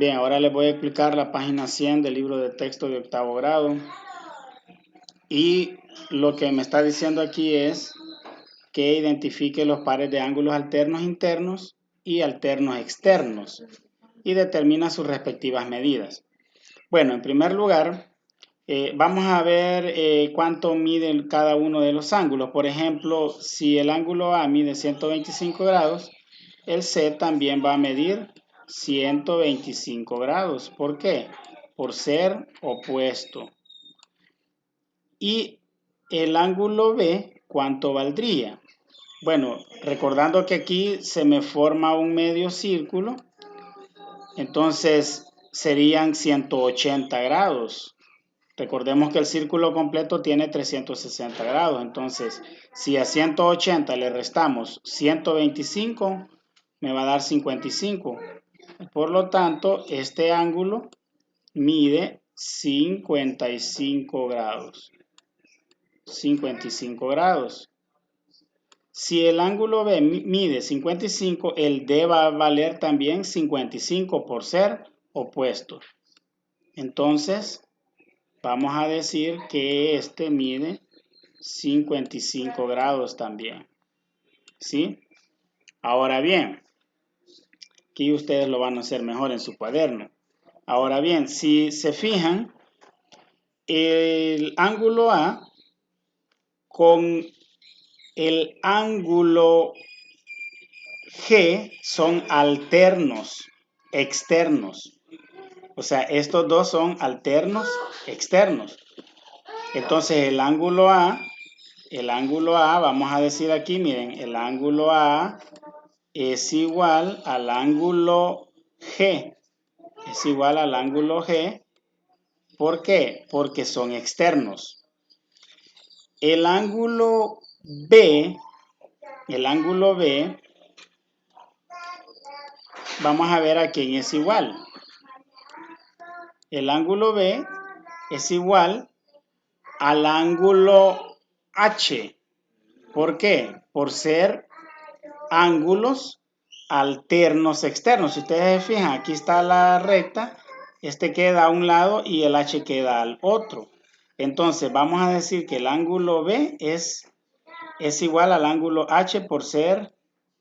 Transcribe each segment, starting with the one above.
Bien, ahora les voy a explicar la página 100 del libro de texto de octavo grado. Y lo que me está diciendo aquí es que identifique los pares de ángulos alternos internos y alternos externos y determina sus respectivas medidas. Bueno, en primer lugar, vamos a ver cuánto mide cada uno de los ángulos. Por ejemplo, si el ángulo A mide 125 grados, el C también va a medir 125 grados. ¿Por qué? Por ser opuesto. Y el ángulo B, ¿cuánto valdría? Bueno, recordando que aquí se me forma un medio círculo, entonces serían 180 grados. Recordemos que el círculo completo tiene 360 grados, entonces si a 180 le restamos 125, me va a dar 55. Por lo tanto, este ángulo mide 55 grados. 55 grados. Si el ángulo B mide 55, el D va a valer también 55 por ser opuesto. Entonces, vamos a decir que este mide 55 grados también. ¿Sí? Ahora bien, aquí ustedes lo van a hacer mejor en su cuaderno. Ahora bien, si se fijan, el ángulo A con el ángulo G son alternos externos. O sea, estos dos son alternos externos. Entonces el ángulo A, vamos a decir aquí, miren, el ángulo A es igual al ángulo G. Es igual al ángulo G. ¿Por qué? Porque son externos. El ángulo B, vamos a ver a quién es igual. El ángulo B es igual al ángulo H. ¿Por qué? Por ser ángulos alternos externos. Si ustedes se fijan, aquí está la recta, este queda a un lado y el H queda al otro. Entonces, vamos a decir que el ángulo B es igual al ángulo H por ser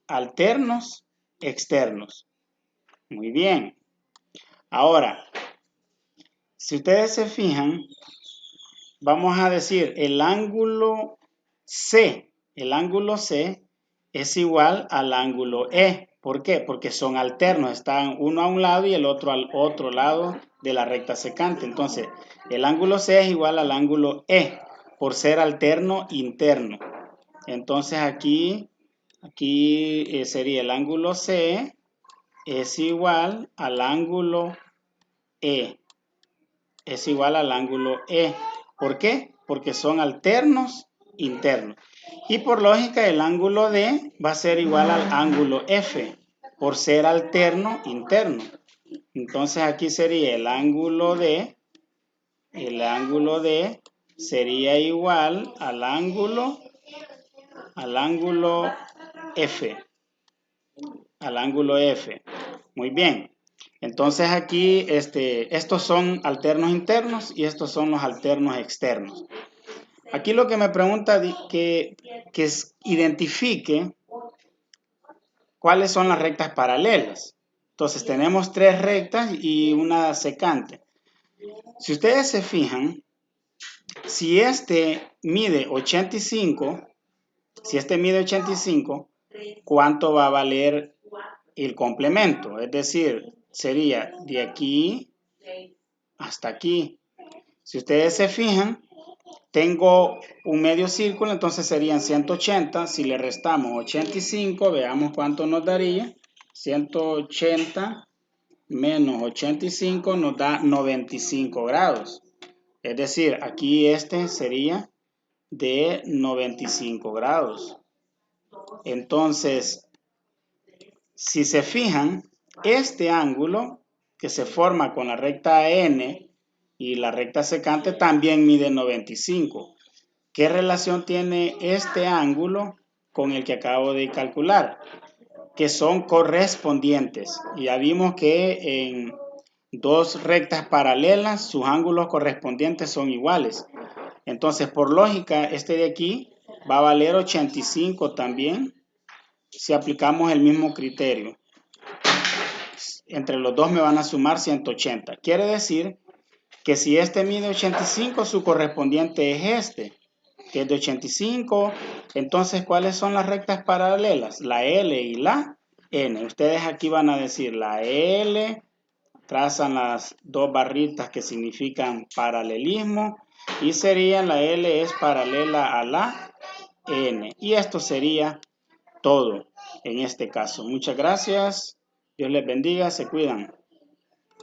alternos externos. Muy bien. Ahora, si ustedes se fijan, vamos a decir el ángulo C es igual al ángulo E. ¿Por qué? Porque son alternos, están uno a un lado y el otro al otro lado de la recta secante. Entonces, el ángulo C es igual al ángulo E por ser alterno interno. Entonces, aquí sería el ángulo C es igual al ángulo E. Es igual al ángulo E. ¿Por qué? Porque son alternos internos. Y por lógica el ángulo D va a ser igual al ángulo F por ser alterno interno. Entonces aquí sería el ángulo D sería igual al ángulo F. Al ángulo F. Muy bien. Entonces aquí estos son alternos internos y estos son los alternos externos. Aquí lo que me pregunta que identifique cuáles son las rectas paralelas. Entonces tenemos tres rectas y una secante. Si ustedes se fijan, si este mide 85, ¿cuánto va a valer el complemento? Es decir, sería de aquí hasta aquí. Si ustedes se fijan, tengo un medio círculo, entonces serían 180. Si le restamos 85, veamos cuánto nos daría. 180 menos 85 nos da 95 grados. Es decir, aquí este sería de 95 grados. Entonces, si se fijan, este ángulo que se forma con la recta N y la recta secante también mide 95. ¿Qué relación tiene este ángulo con el que acabo de calcular? Que son correspondientes. Ya vimos que dos rectas paralelas, sus ángulos correspondientes son iguales. Entonces, por lógica, este de aquí va a valer 85 también si aplicamos el mismo criterio. Entre los dos me van a sumar 180. Quiere decir que si este mide 85, su correspondiente es este, que es de 85. Entonces, ¿cuáles son las rectas paralelas? La L y la N. Ustedes aquí van a decir la L, trazan las dos barritas que significan paralelismo y sería la L es paralela a la N. Y esto sería todo en este caso. Muchas gracias. Dios les bendiga. Se cuidan.